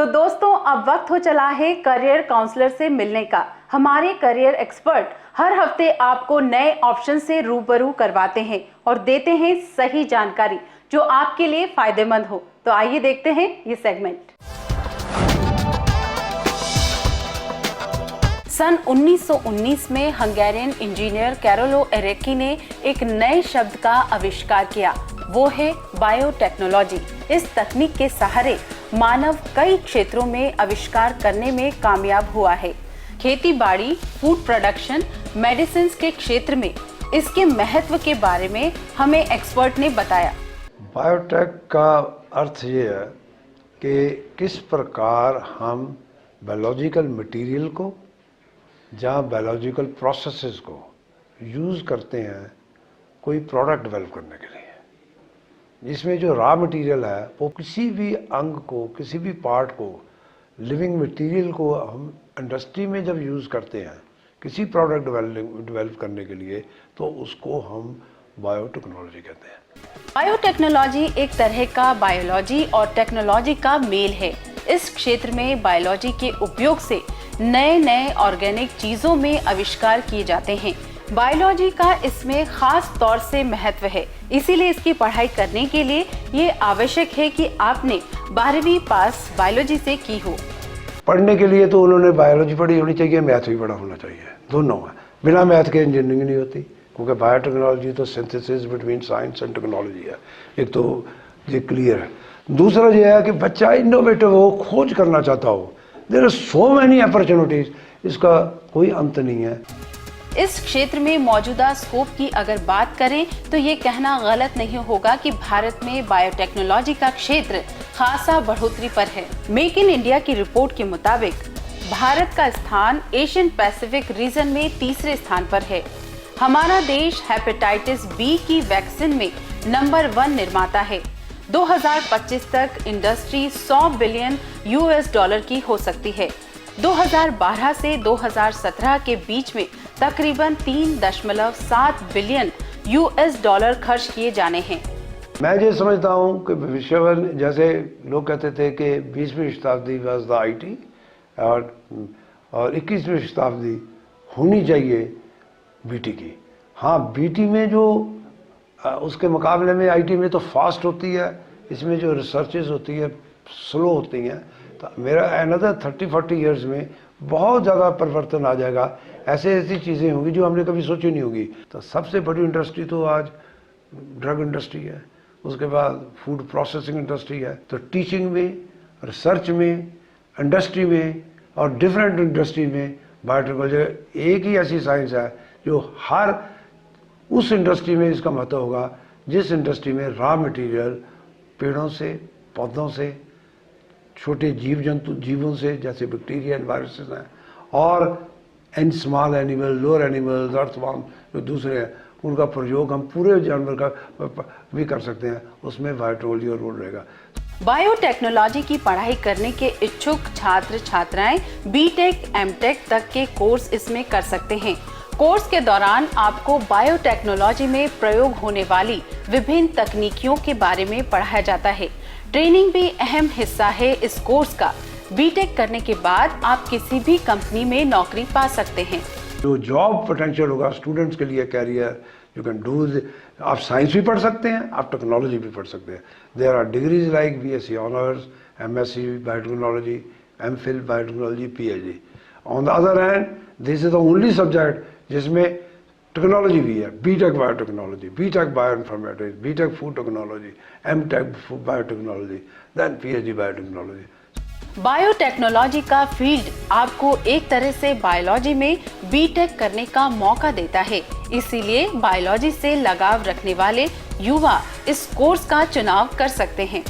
तो दोस्तों, अब वक्त हो चला है करियर काउंसलर से मिलने का। हमारे करियर एक्सपर्ट हर हफ्ते आपको नए ऑप्शन से रूबरू करवाते हैं और देते हैं सही जानकारी जो आपके लिए फायदेमंद हो। तो आइए देखते हैं ये सेगमेंट। सन 1919 में हंगेरियन इंजीनियर कैरोलो एरेकी ने एक नए शब्द का आविष्कार किया, वो है बायोटेक्नोलॉजी। इस तकनीक के सहारे मानव कई क्षेत्रों में आविष्कार करने में कामयाब हुआ है। खेती बाड़ी, फूड प्रोडक्शन, मेडिसिन के क्षेत्र में इसके महत्व के बारे में हमें एक्सपर्ट ने बताया। बायोटेक का अर्थ ये है कि किस प्रकार हम बायोलॉजिकल मटेरियल को या बायोलॉजिकल प्रोसेसेस को यूज़ करते हैं कोई प्रोडक्ट डेवलप करने के लिए, जिसमें जो रॉ मटेरियल है वो किसी भी अंग को, किसी भी पार्ट को, लिविंग मटेरियल को हम इंडस्ट्री में जब यूज़ करते हैं किसी प्रोडक्ट डेवलप करने के लिए, तो उसको हम बायोटेक्नोलॉजी कहते हैं। बायोटेक्नोलॉजी एक तरह का बायोलॉजी और टेक्नोलॉजी का मेल है। इस क्षेत्र में बायोलॉजी के उपयोग से नए नए ऑर्गेनिक चीजों में आविष्कार किए जाते हैं। बायोलॉजी का इसमें खास तौर से महत्व है, इसीलिए इसकी पढ़ाई करने के लिए ये आवश्यक है कि आपने 12वीं पास बायोलॉजी से की हो। पढ़ने के लिए तो उन्होंने बायोलॉजी पढ़ी होनी चाहिए, मैथ भी पढ़ा होना चाहिए, दोनों है। बिना मैथ के इंजीनियरिंग नहीं होती, क्योंकि बायोटेक्नोलॉजी तो synthesis between science and technology है। एक तो ये क्लियर है। दूसरा ये है कि बच्चा इनोवेटिव हो, खोज करना चाहता हो। There are so many opportunities, इसका कोई अंत नहीं है। इस क्षेत्र में मौजूदा स्कोप की अगर बात करें तो ये कहना गलत नहीं होगा कि भारत में बायोटेक्नोलॉजी का क्षेत्र खासा बढ़ोतरी पर है। मेक इन इंडिया की रिपोर्ट के मुताबिक भारत का स्थान एशियन पैसिफिक रीजन में तीसरे स्थान पर है। हमारा देश हेपेटाइटिस बी की वैक्सीन में नंबर 1 निर्माता है। 2025 तक इंडस्ट्री 100 बिलियन $US की हो सकती है। 2012 से 2017 के बीच में तकरीबन 3.7 बिलियन $US खर्च किए जाने हैं। मैं ये समझता हूँ कि विश्व, जैसे लोग कहते थे कि 20वीं शताब्दी वाज द आईटी और 21वीं शताब्दी होनी चाहिए बीटी की। हाँ, बीटी में जो उसके मुकाबले में आईटी में तो फास्ट होती है, इसमें जो रिसर्चेज होती है स्लो होती हैं। तो मेरा अनदर 30-40 ईयर्स में बहुत ज़्यादा परिवर्तन आ जाएगा। ऐसी चीज़ें होंगी जो हमने कभी सोची नहीं होगी। तो सबसे बड़ी इंडस्ट्री तो आज ड्रग इंडस्ट्री है, उसके बाद फूड प्रोसेसिंग इंडस्ट्री है। तो टीचिंग में, रिसर्च में, इंडस्ट्री में और डिफरेंट इंडस्ट्री में बायोटेक्नोलॉजी एक ही ऐसी साइंस है जो हर उस इंडस्ट्री में इसका महत्व होगा जिस इंडस्ट्री में रॉ मटेरियल पेड़ों से, पौधों से, छोटे जीवों से, जैसे बैक्टीरिया एंड वायरसेस हैं, और and small animal, lower animals, earthworm जो दूसरे हैं, उनका प्रयोग हम पूरे जानवर का भी कर सकते हैं। उसमें बायोटेक्नोलॉजी का रोल रहेगा। बायोटेक्नोलॉजी की पढ़ाई करने के इच्छुक छात्र छात्राएं बीटेक, एमटेक तक के कोर्स इसमें कर सकते हैं। कोर्स के दौरान आपको बायोटेक्नोलॉजी में प्रयोग होने वाली विभिन्न तकनीकियों के बारे में पढ़ाया जाता है। ट्रेनिंग भी अहम हिस्सा है इस कोर्स का। बीटेक करने के बाद आप किसी भी कंपनी में नौकरी पा सकते हैं। जो जॉब पोटेंशियल होगा स्टूडेंट्स के लिए, कैरियर यू कैन डू, आप साइंस भी पढ़ सकते हैं, आप टेक्नोलॉजी भी पढ़ सकते हैं। There are degrees like BSc honours, MSc biotechnology, MPhil biotechnology, PhD। On the other hand, this is the only subject जिसमें टेक्नोलॉजी भी है। BTech biotechnology, BTech bioinformatics, BTech food technology, MTech biotechnology, then PhD biotechnology. Biotechnology का field आपको एक तरह से biology में BTech करने का मौका देता है, इसीलिए बायोलॉजी से लगाव रखने वाले युवा इस कोर्स का चुनाव कर सकते हैं।